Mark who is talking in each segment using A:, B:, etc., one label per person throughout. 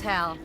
A: tell.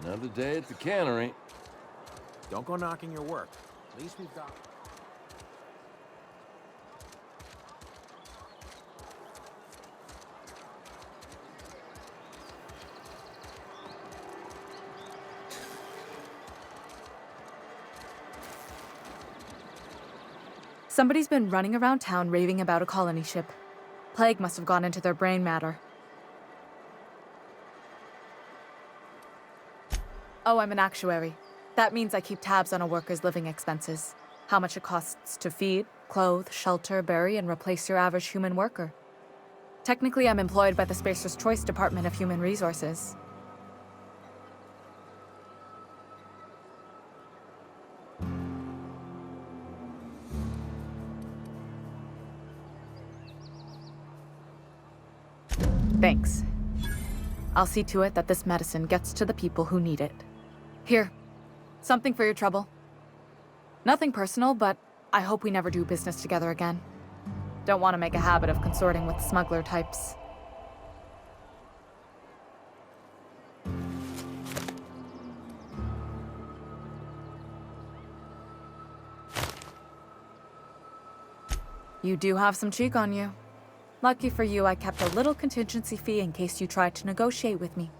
A: Another day at the cannery.
B: Don't go knocking your work. At least we've got...
C: Somebody's been running around town raving about a colony ship. Plague must have gone into their brain matter. Oh, I'm an actuary. That means I keep tabs on a worker's living expenses. How much it costs to feed, clothe, shelter, bury, and replace your average human worker. Technically, I'm employed by the Spacer's Choice Department of Human Resources. Thanks. I'll see to it that this medicine gets to the people who need it. Here, something for your trouble. Nothing personal, but I hope we never do business together again. Don't want to make a habit of consorting with smuggler types. You do have some cheek on you. Lucky for you, I kept a little contingency fee in case you tried to negotiate with me.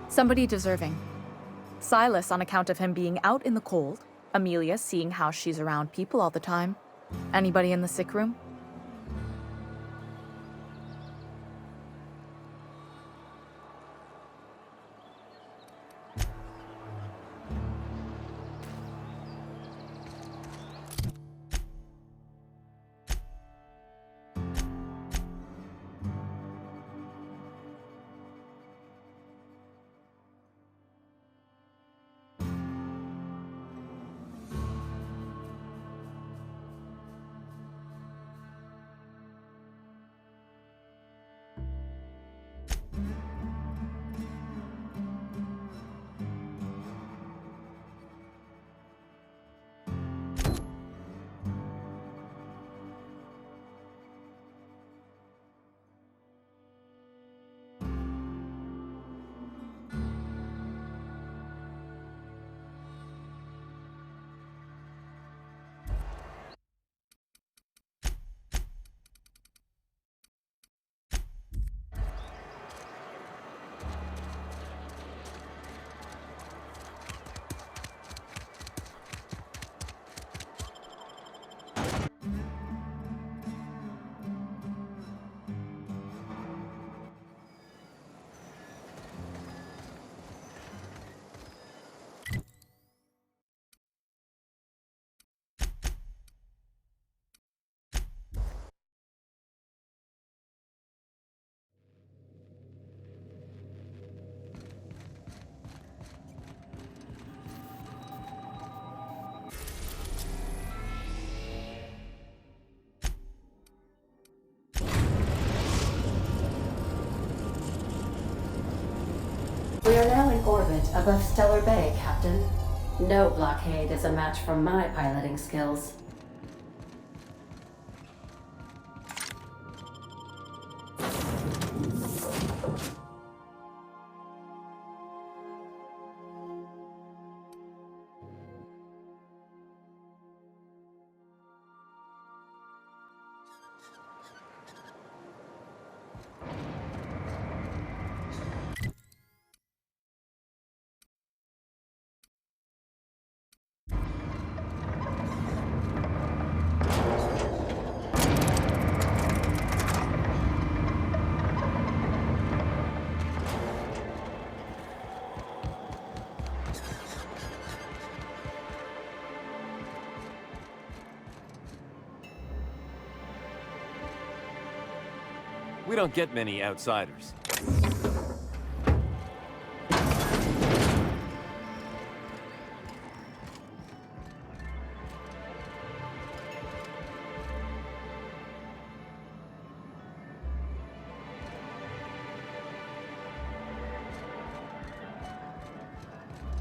C: Somebody deserving. Silas on account of him being out in the cold. Amelia seeing how she's around people all the time. Anybody in the sick room?
D: We are now in orbit above Stellar Bay, Captain. No blockade is a match for my piloting skills.
A: We don't get many outsiders.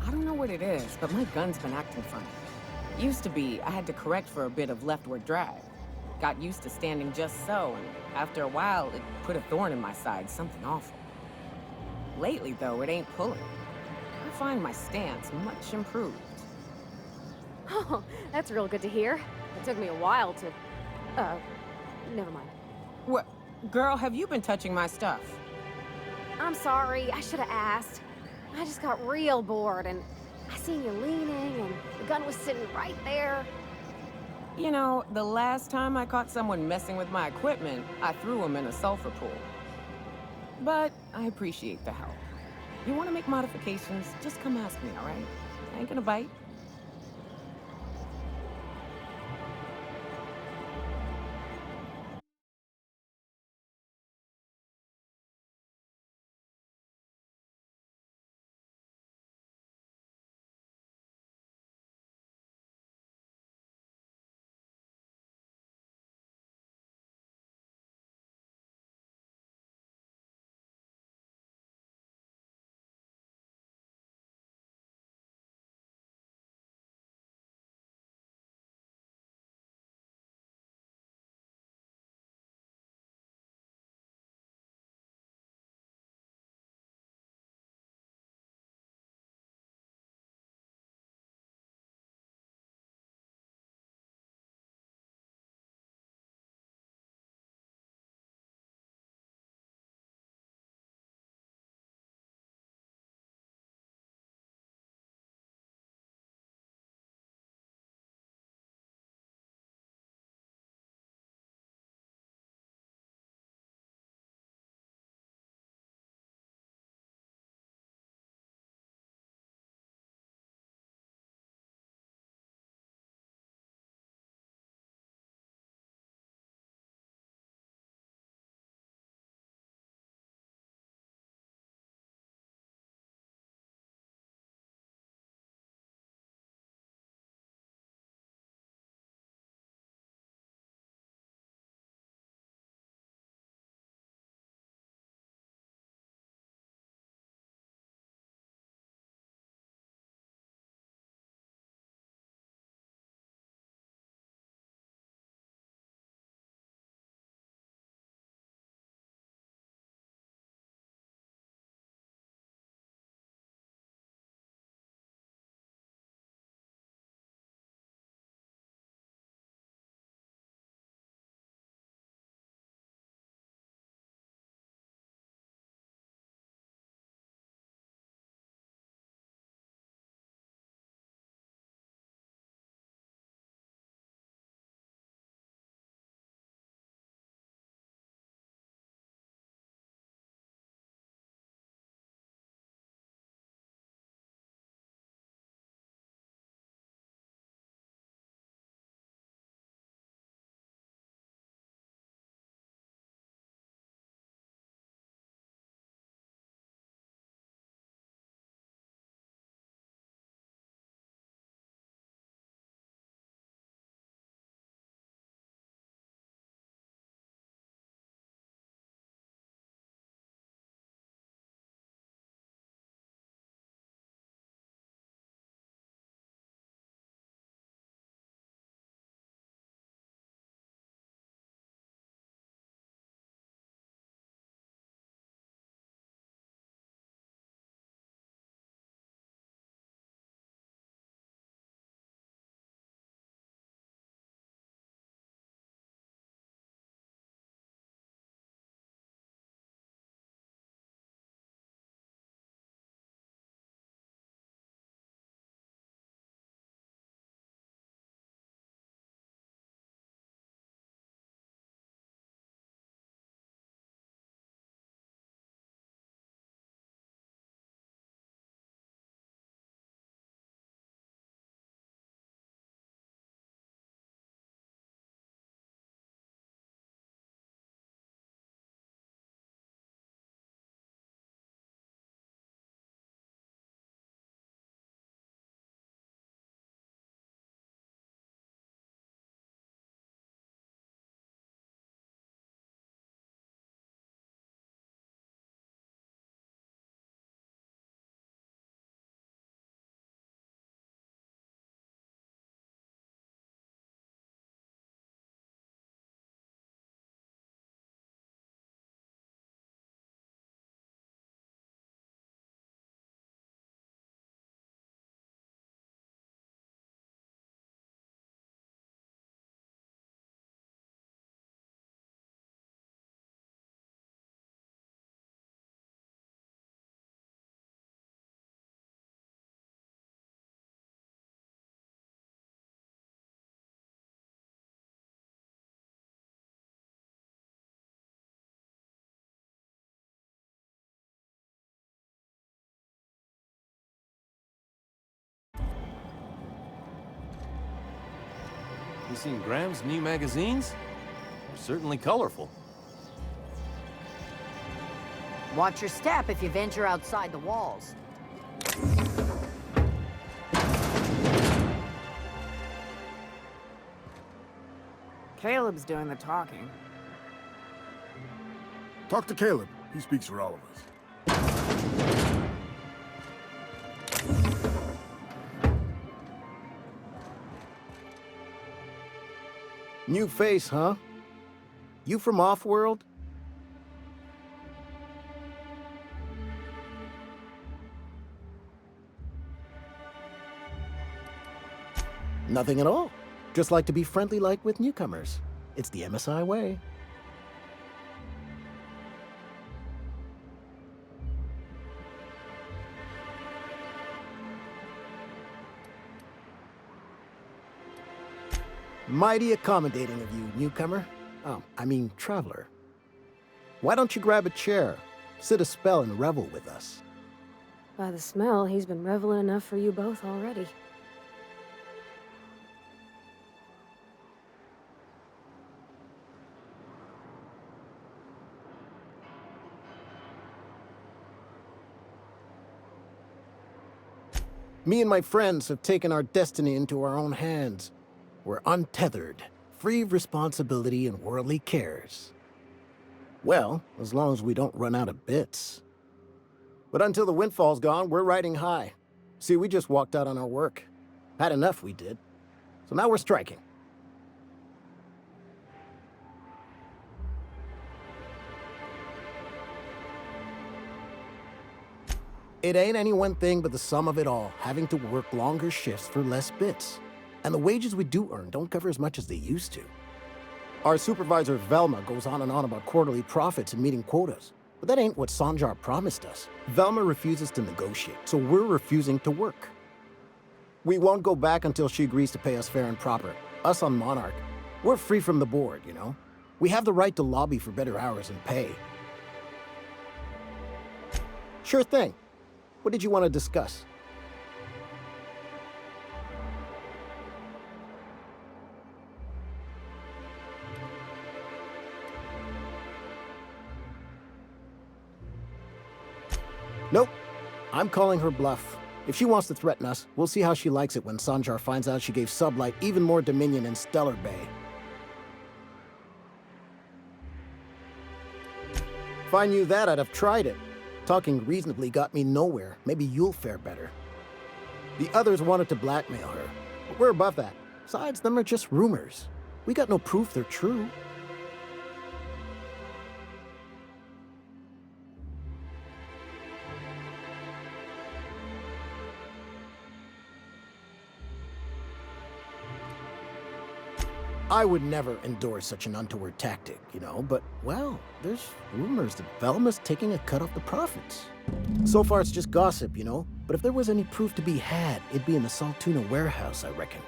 E: I don't know what it is, but my gun's been acting funny. Used to be, I had to correct for a bit of leftward drag. Got used to standing just so, and after a while, it put a thorn in my side, something awful. Lately, though, it ain't pulling. I find my stance much improved.
F: Oh, that's real good to hear. It took me a while to... never mind.
E: What? Girl, have you been touching my stuff?
F: I'm sorry, I should have asked. I just got real bored, and I seen you leaning, and the gun was sitting right there.
E: You know, the last time I caught someone messing with my equipment, I threw him in a sulfur pool. But I appreciate the help. You want to make modifications, just come ask me, all right? I ain't gonna bite.
A: You seen Graham's new magazines? They're certainly colorful.
G: Watch your step if you venture outside the walls.
E: Caleb's doing the talking.
H: Talk to Caleb. He speaks for all of us.
I: New face, huh? You from Offworld? Nothing at all. Just like to be friendly like with newcomers. It's the MSI way. Mighty accommodating of you, newcomer. Oh, I mean, traveler. Why don't you grab a chair, sit a spell and revel with us?
F: By the smell, he's been reveling enough for you both already.
I: Me and my friends have taken our destiny into our own hands. We're untethered, free of responsibility and worldly cares. Well, as long as we don't run out of bits. But until the windfall's gone, we're riding high. See, we just walked out on our work. Had enough, we did. So now we're striking. It ain't any one thing but the sum of it all, having to work longer shifts for less bits. And the wages we do earn don't cover as much as they used to. Our supervisor, Velma, goes on and on about quarterly profits and meeting quotas. But that ain't what Sanjar promised us. Velma refuses to negotiate, so we're refusing to work. We won't go back until she agrees to pay us fair and proper. Us on Monarch. We're free from the board, you know? We have the right to lobby for better hours and pay. Sure thing. What did you want to discuss? Nope. I'm calling her bluff. If she wants to threaten us, we'll see how she likes it when Sanjar finds out she gave Sublight even more dominion in Stellar Bay. If I knew that, I'd have tried it. Talking reasonably got me nowhere. Maybe you'll fare better. The others wanted to blackmail her, but we're above that. Besides, them are just rumors. We got no proof they're true. I would never endorse such an untoward tactic, you know, but, well, there's rumors that Velma's taking a cut off the profits. So far, it's just gossip, you know, but if there was any proof to be had, it'd be in the Saltuna warehouse, I reckon.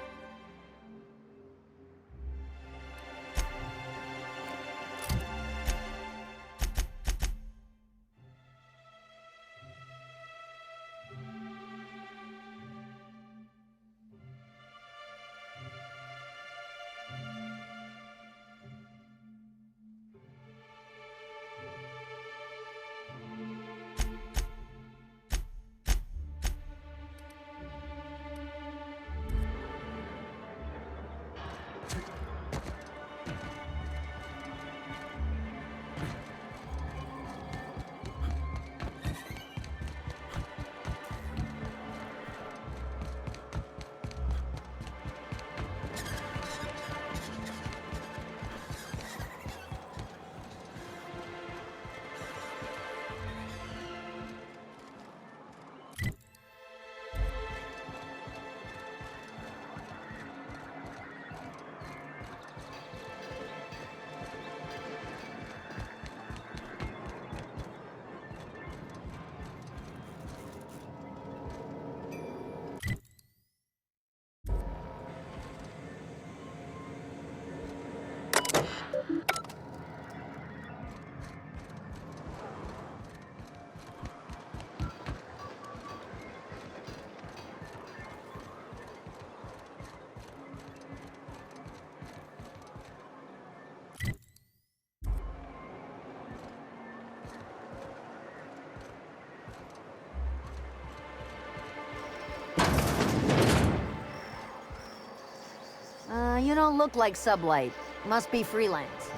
G: don't look like Sublight. Must be freelance.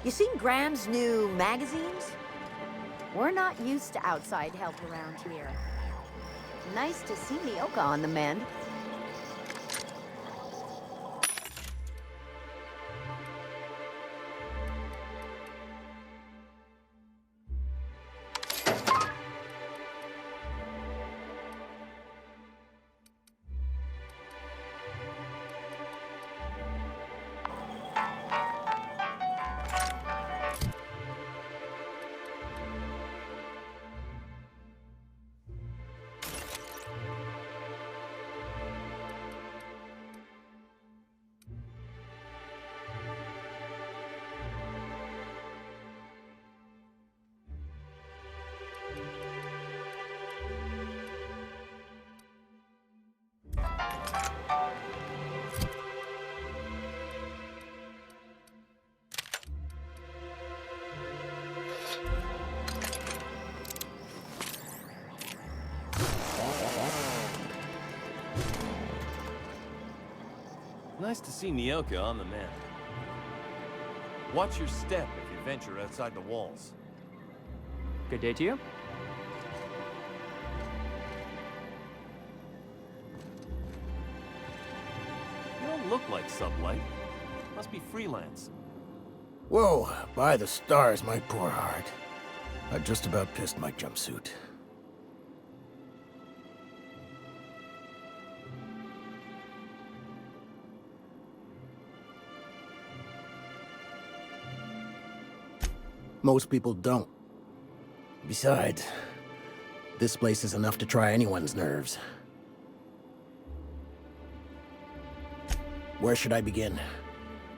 G: You seen Graham's new magazines? We're not used to outside help around here. Nice to see Nyoka on the mend.
A: Nice to see Nyoka on the mend. Watch your step if you venture outside the walls.
J: Good day to you.
A: You don't look like Sublight. Must be freelance.
I: Whoa, by the stars, my poor heart. I just about pissed my jumpsuit. Most people don't. Besides, this place is enough to try anyone's nerves. Where should I begin?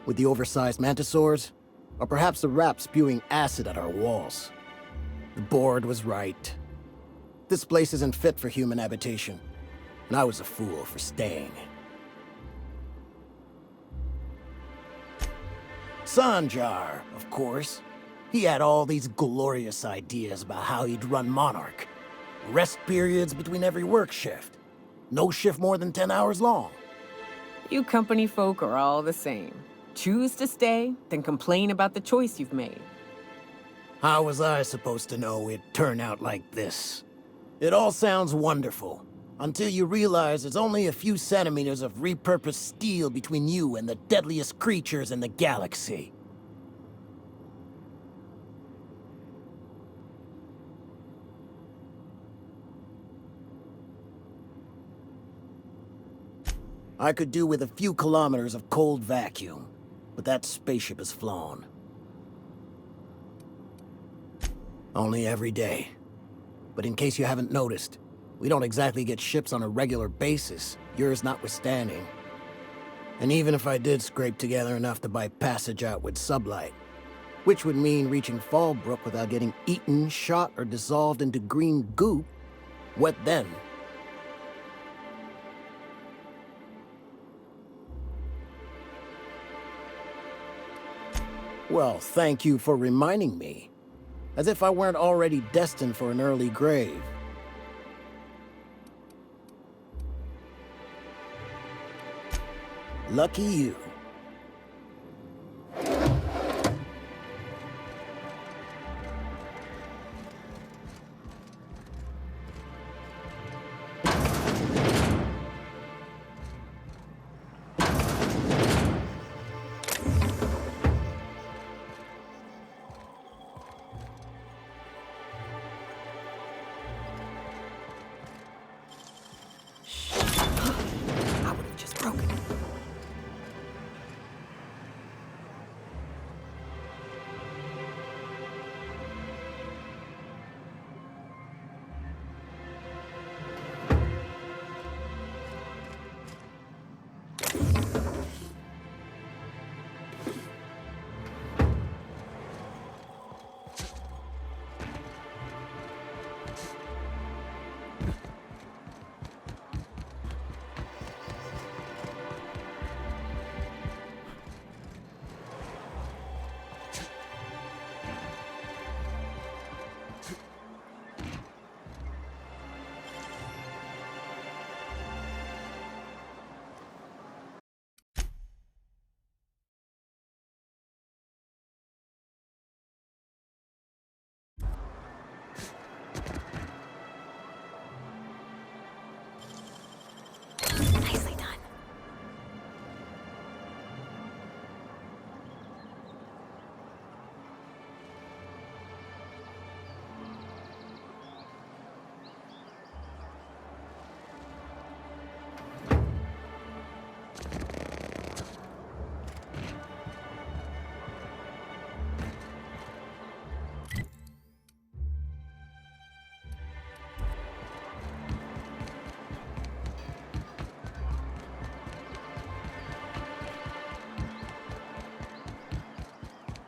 I: With the oversized mantisaurs? Or perhaps the rats spewing acid at our walls? The board was right. This place isn't fit for human habitation, and I was a fool for staying. Sanjar, of course. He had all these glorious ideas about how he'd run Monarch. Rest periods between every work shift. No shift more than 10 hours long.
E: You company folk are all the same. Choose to stay, then complain about the choice you've made.
I: How was I supposed to know it'd turn out like this? It all sounds wonderful, until you realize there's only a few centimeters of repurposed steel between you and the deadliest creatures in the galaxy. I could do with a few kilometers of cold vacuum, but that spaceship is flown. Only every day. But in case you haven't noticed, we don't exactly get ships on a regular basis, yours notwithstanding. And even if I did scrape together enough to buy passage out with Sublight, which would mean reaching Fallbrook without getting eaten, shot, or dissolved into green goop, what then? Well, thank you for reminding me. As if I weren't already destined for an early grave. Lucky you.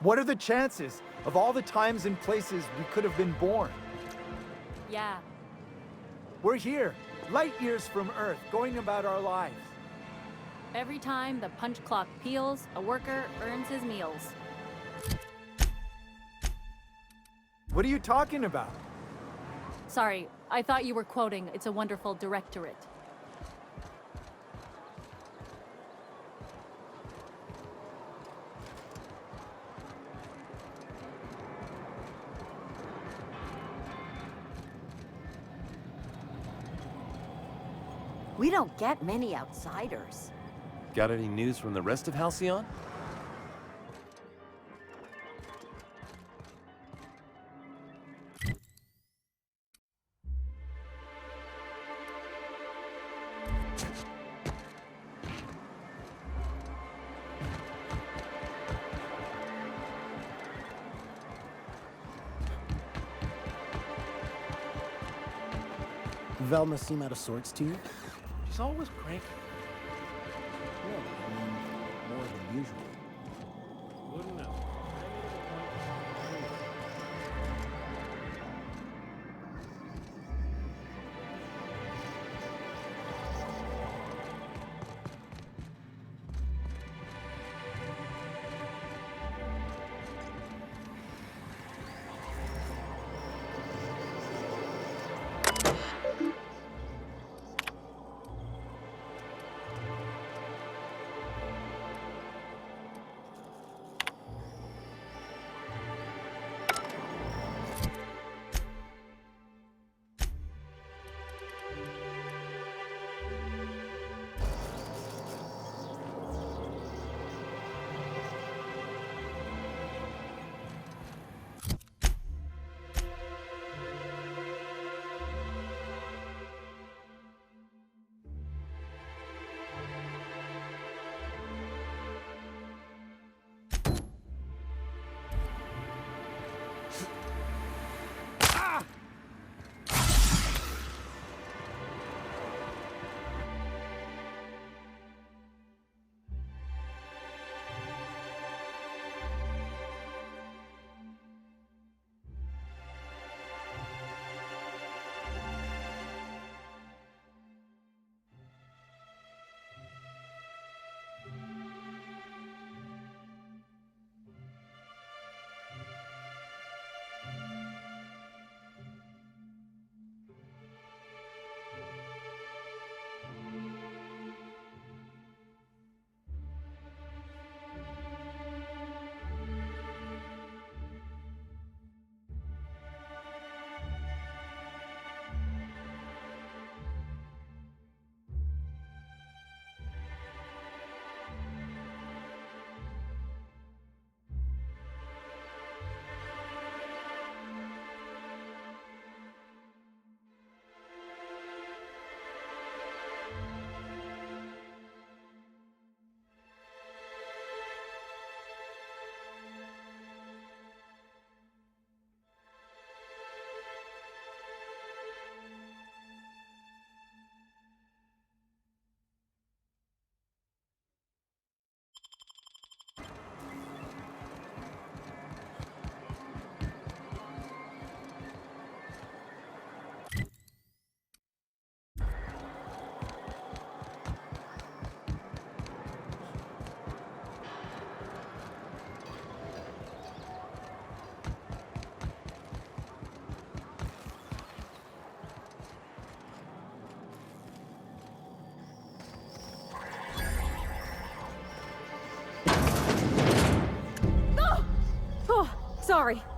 K: What are the chances of all the times and places we could have been born?
C: Yeah.
K: We're here, light years from Earth, going about our lives.
C: Every time the punch clock peals, a worker earns his meals.
K: What are you talking about?
C: Sorry, I thought you were quoting It's a Wonderful Directorate.
G: We don't get many outsiders.
A: Got any news from the rest of Halcyon?
I: Velma seem out of sorts to you?
B: She's always cranky.
I: No, I mean, more than usual.
B: Wouldn't know.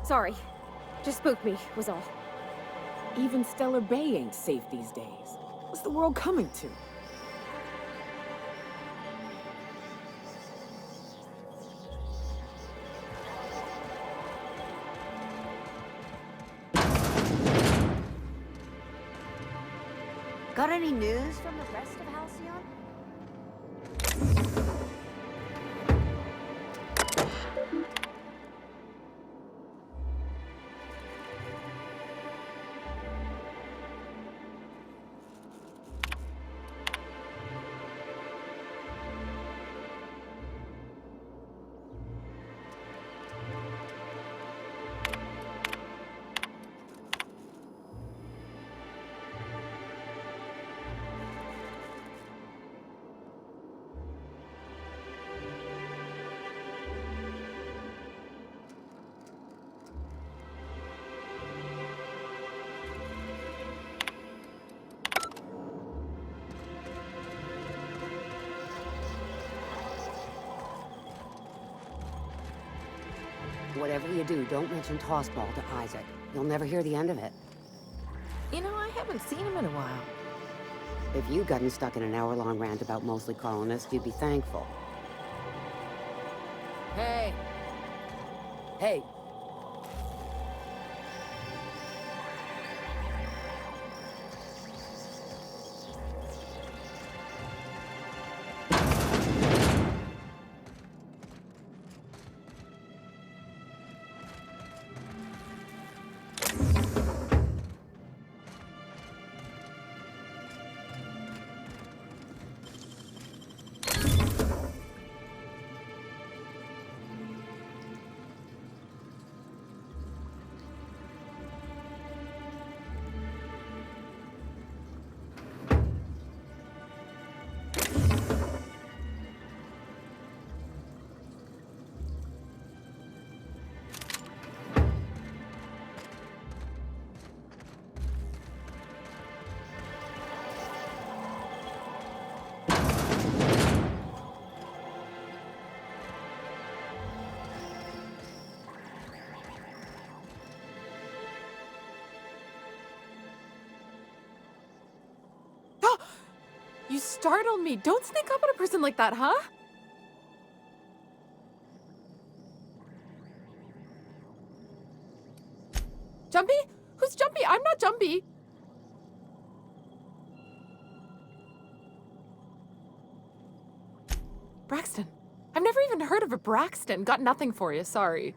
F: Sorry. Just spooked me, was all.
E: Even Stellar Bay ain't safe these days. What's the world coming to?
G: Got any news from the rest of Halcyon?
L: whatever you do, don't mention Tossball to Isaac. You'll never hear the end of it.
E: You know, I haven't seen him in a while.
L: If you'd gotten stuck in an hour-long rant about mostly colonists, you'd be thankful. Hey! Hey!
C: You startled me. Don't sneak up on a person like that, huh? Jumpy? Who's Jumpy? I'm not Jumpy. Braxton. I've never even heard of a Braxton. Got nothing for you, sorry.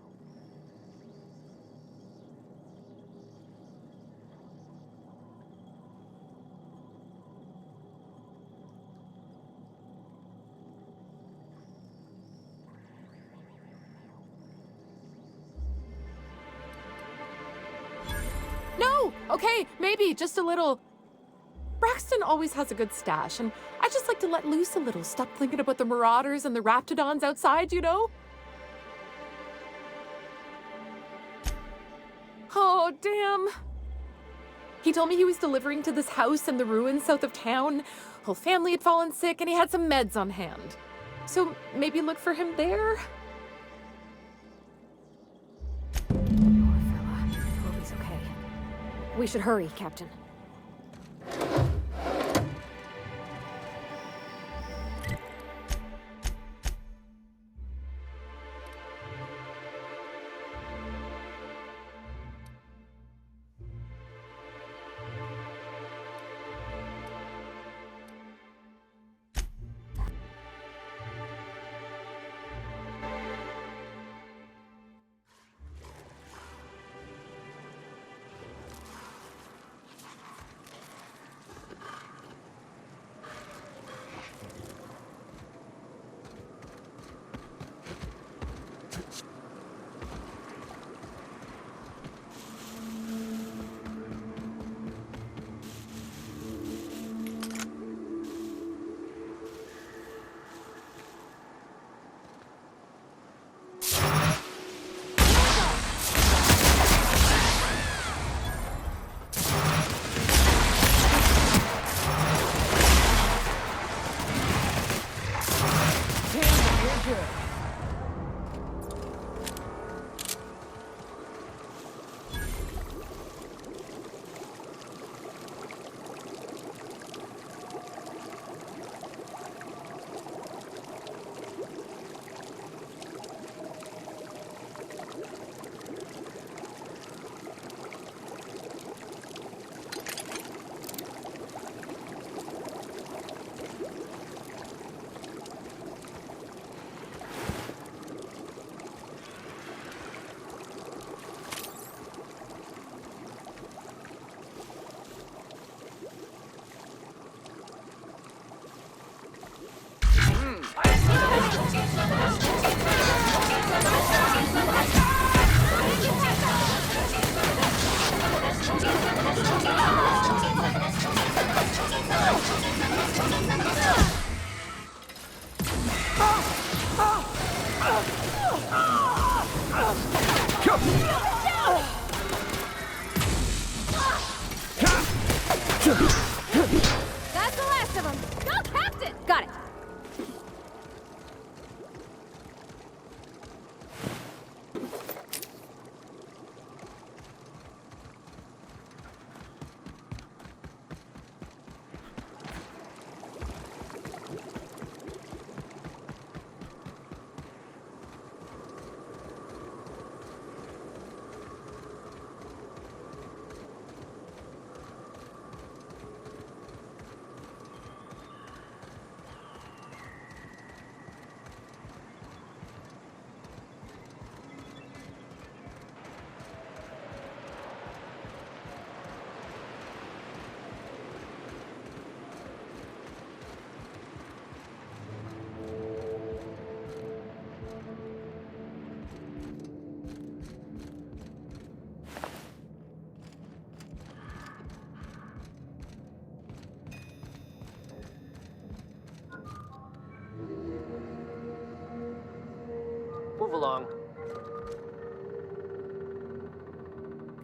C: Okay, maybe, just a little. Braxton always has a good stash, and I just like to let loose a little. Stop thinking about the Marauders and the Raptidons outside, you know? Oh, damn. He told me he was delivering to this house in the ruins south of town. Whole family had fallen sick, and he had some meds on hand. So maybe look for him there?
F: We should hurry, Captain. That's the last of them. Go, Captain! Got it.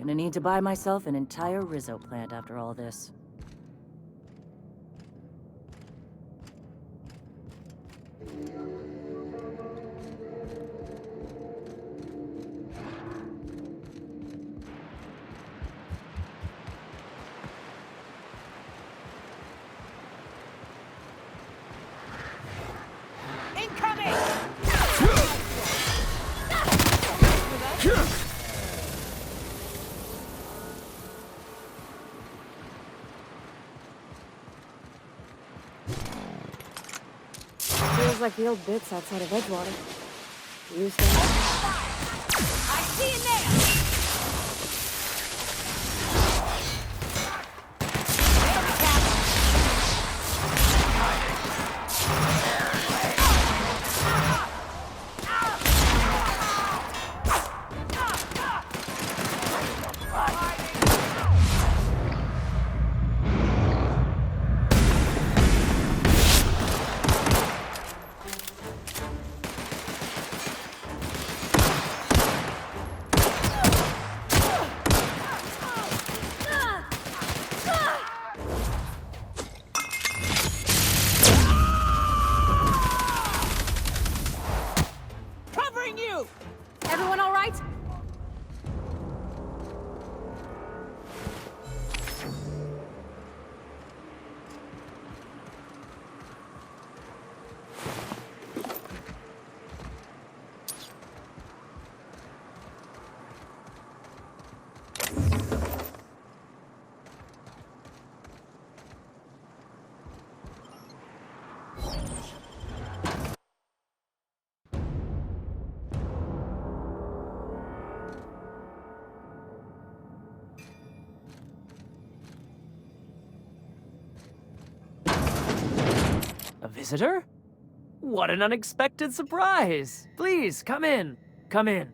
M: Gonna need to buy myself an entire Rizzo plant after all this.
F: Feels like the old bits outside of Edgewater. Used to.
G: I see you now!
F: Everyone all right?
J: A visitor? What an unexpected surprise! Please, come in. Come in.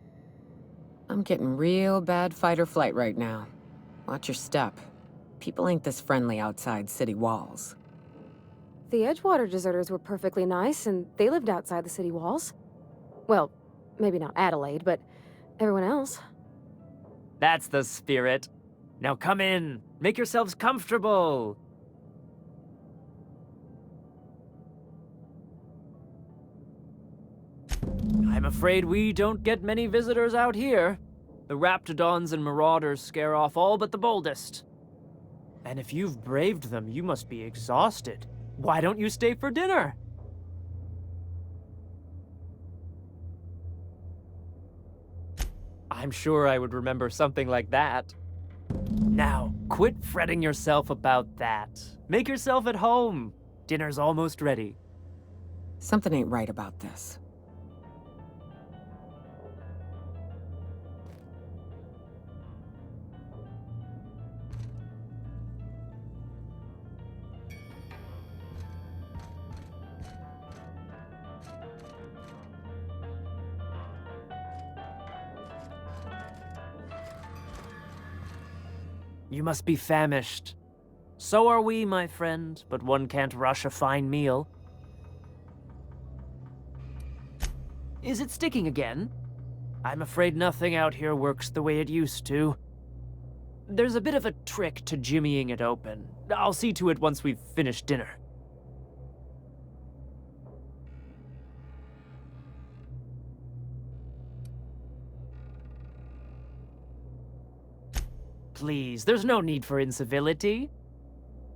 E: I'm getting real bad fight or flight right now. Watch your step. People ain't this friendly outside city walls.
F: The Edgewater deserters were perfectly nice, and they lived outside the city walls. Well, maybe not Adelaide, but everyone else.
J: That's the spirit. Now come in. Make yourselves comfortable. I'm afraid we don't get many visitors out here. The Raptidons and Marauders scare off all but the boldest. And if you've braved them, you must be exhausted. Why don't you stay for dinner? I'm sure I would remember something like that. Now, quit fretting yourself about that. Make yourself at home. Dinner's almost ready.
E: Something ain't right about this.
J: You must be famished. So are we, my friend, but one can't rush a fine meal. Is it sticking again? I'm afraid nothing out here works the way it used to. There's a bit of a trick to jimmying it open. I'll see to it once we've finished dinner. Please, there's no need for incivility.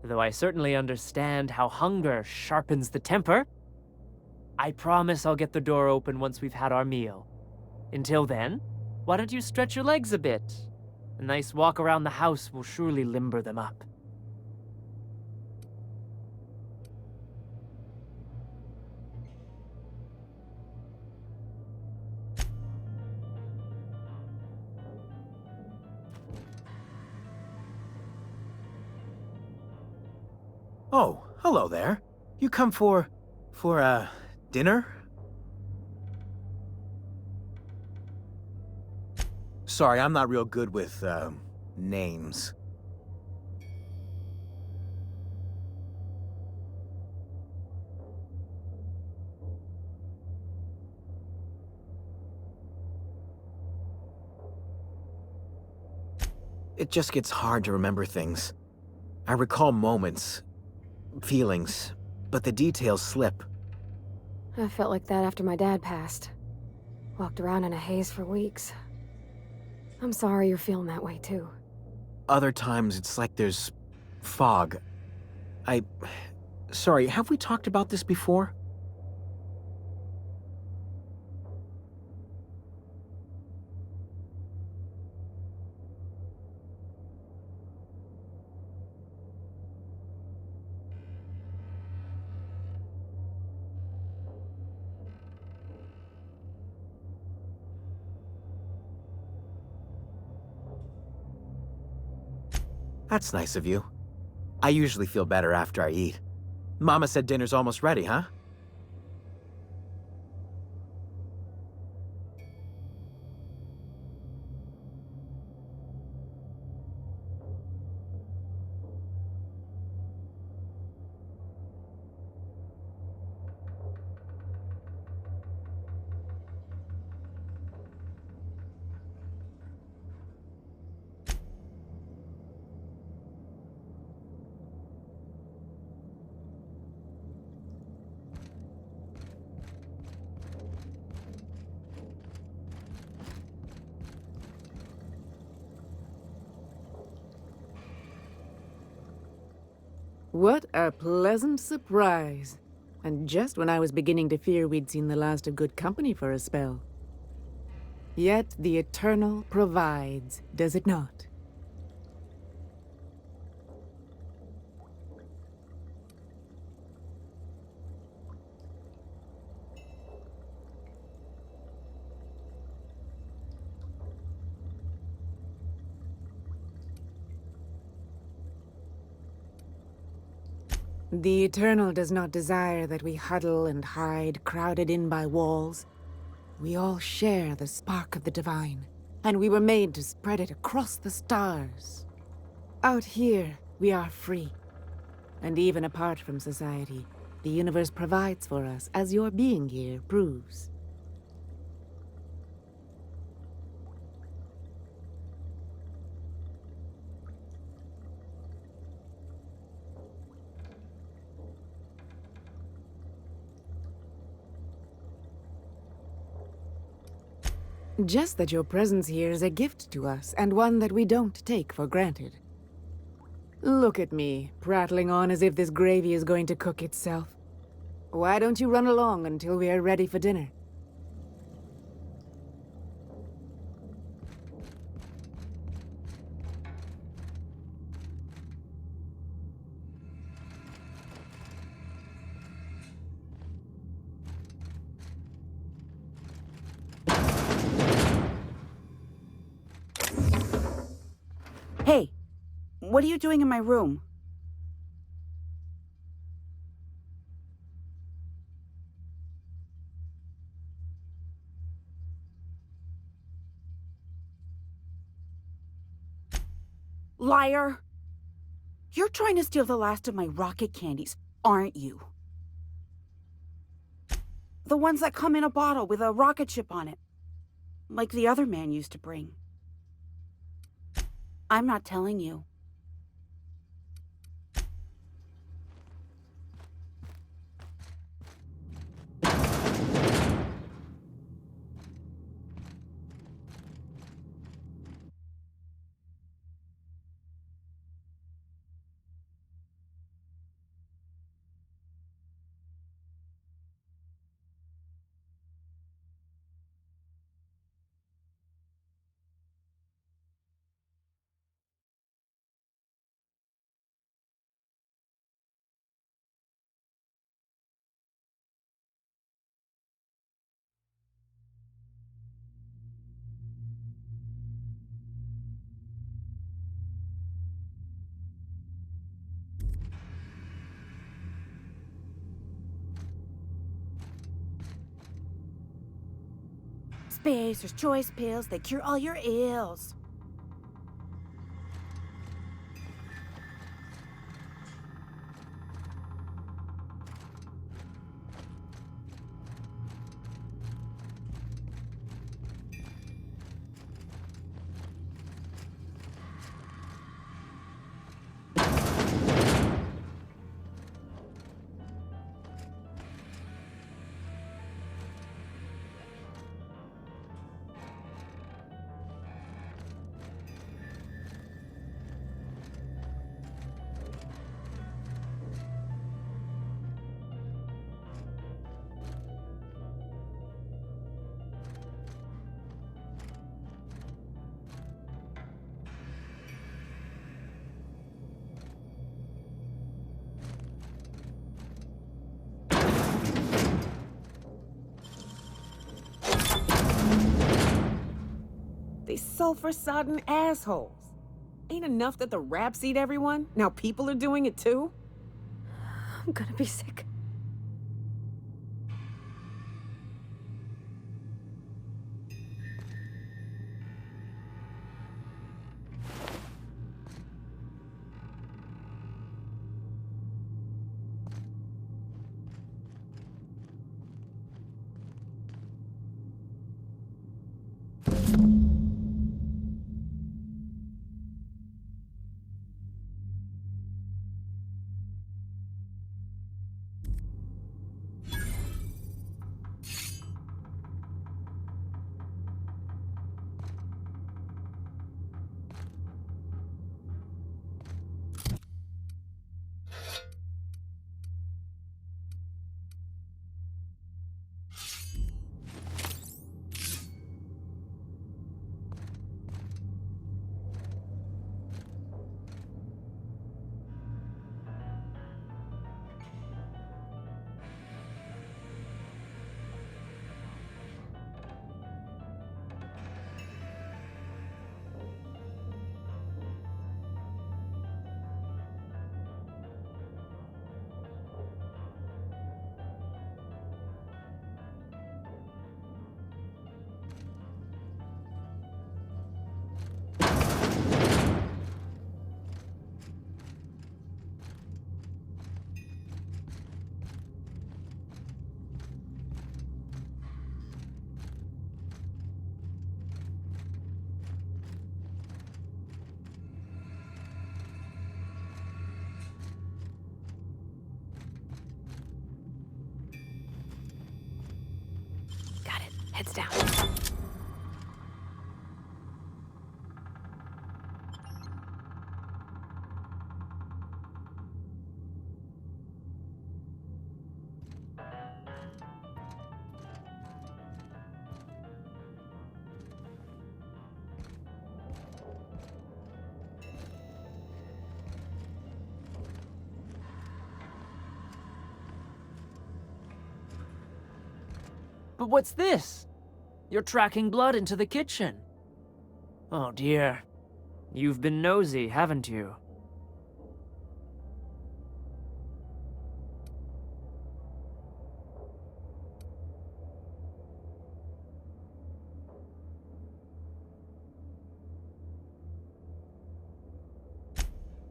J: Though I certainly understand how hunger sharpens the temper. I promise I'll get the door open once we've had our meal. Until then, why don't you stretch your legs a bit? A nice walk around the house will surely limber them up.
B: Oh, hello there. You come for dinner? Sorry, I'm not real good with, names. It just gets hard to remember things. I recall moments, feelings, but the details slip.
F: I felt like that after my dad passed. Walked around in a haze for weeks. I'm sorry you're feeling that way too.
B: Other times it's like there's fog. Sorry, have we talked about this before? That's nice of you. I usually feel better after I eat. Mama said dinner's almost ready, huh?
E: What a pleasant surprise. And just when I was beginning to fear we'd seen the last of good company for a spell. Yet the Eternal provides, does it not? The Eternal does not desire that we huddle and hide, crowded in by walls. We all share the spark of the divine, and we were made to spread it across the stars. Out here, we are free. And even apart from society, the universe provides for us, as your being here proves. Just that your presence here is a gift to us, and one that we don't take for granted. Look at me, prattling on as if this gravy is going to cook itself. Why don't you run along until we are ready for dinner?
N: Hey, what are you doing in my room? Liar! You're trying to steal the last of my rocket candies, aren't you? The ones that come in a bottle with a rocket ship on it. Like the other man used to bring. I'm not telling you. Spacer's Choice pills, they cure all your ills.
E: sulfur-sodden assholes. Ain't enough that the raps eat everyone? Now people are doing it too?
F: I'm gonna be sick. Heads down.
J: But what's this? You're tracking blood into the kitchen. Oh dear. You've been nosy, haven't you?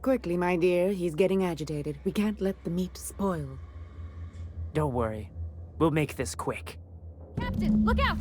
N: Quickly, my dear. He's getting agitated. We can't let the meat spoil.
J: Don't worry. We'll make this quick.
F: Captain, look out!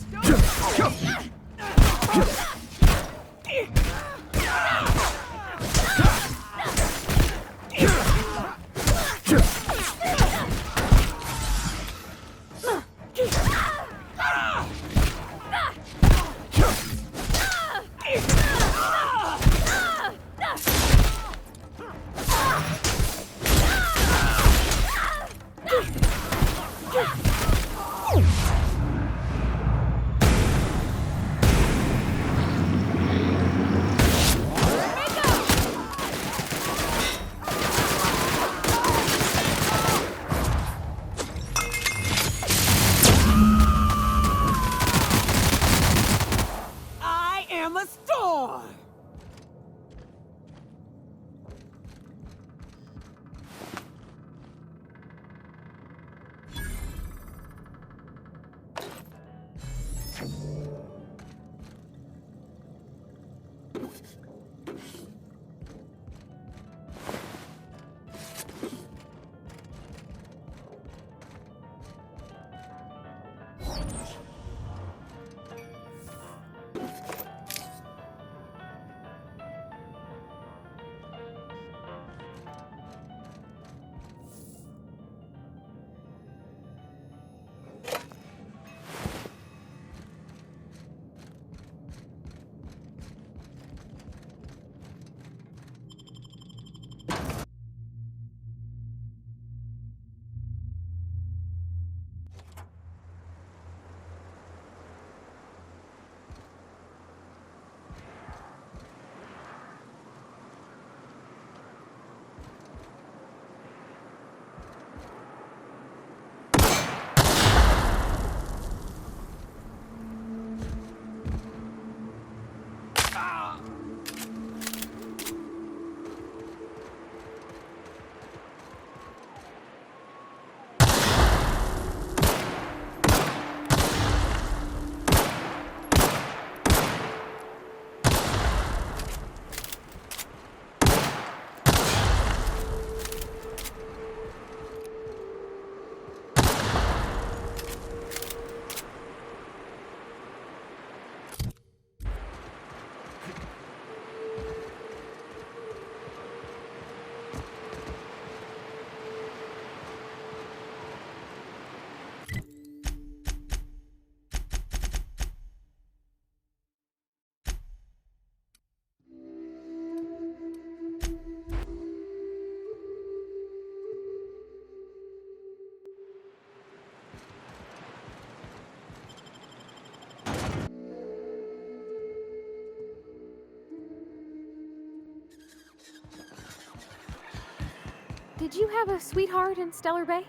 F: did you have a sweetheart in Stellar Bay?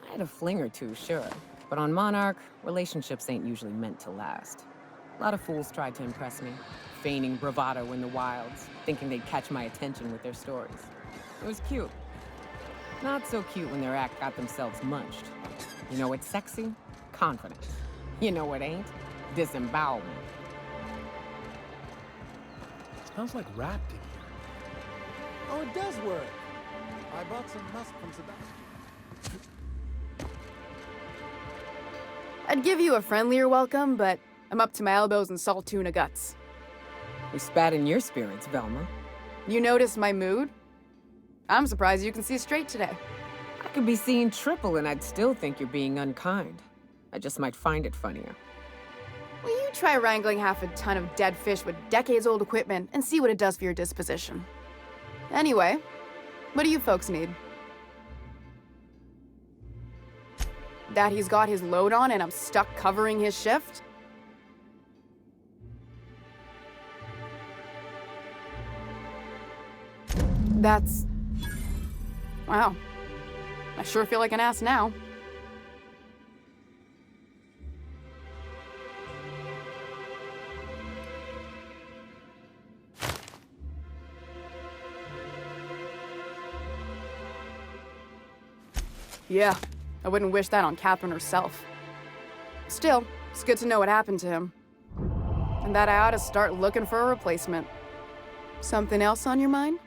E: I had a fling or two, sure. But on Monarch, relationships ain't usually meant to last. A lot of fools tried to impress me, feigning bravado in the wilds, thinking they'd catch my attention with their stories. It was cute. Not so cute when their act got themselves munched. You know what's sexy? Confidence. You know what ain't? Disembowelment.
K: Smells like wrapped in here. Oh, it does work. I bought some musk from Sebastian.
O: I'd give you a friendlier welcome, but I'm up to my elbows in salt tuna guts.
E: You spat in your spirits, Velma.
O: You notice my mood? I'm surprised you can see straight today.
E: I could be seeing triple and I'd still think you're being unkind. I just might find it funnier.
O: Will you try wrangling half a ton of dead fish with decades-old equipment and see what it does for your disposition? Anyway, what do you folks need? That he's got his load on and I'm stuck covering his shift? That's... wow. I sure feel like an ass now. Yeah, I wouldn't wish that on Catherine herself. Still, it's good to know what happened to him. And that I ought to start looking for a replacement. Something else on your mind?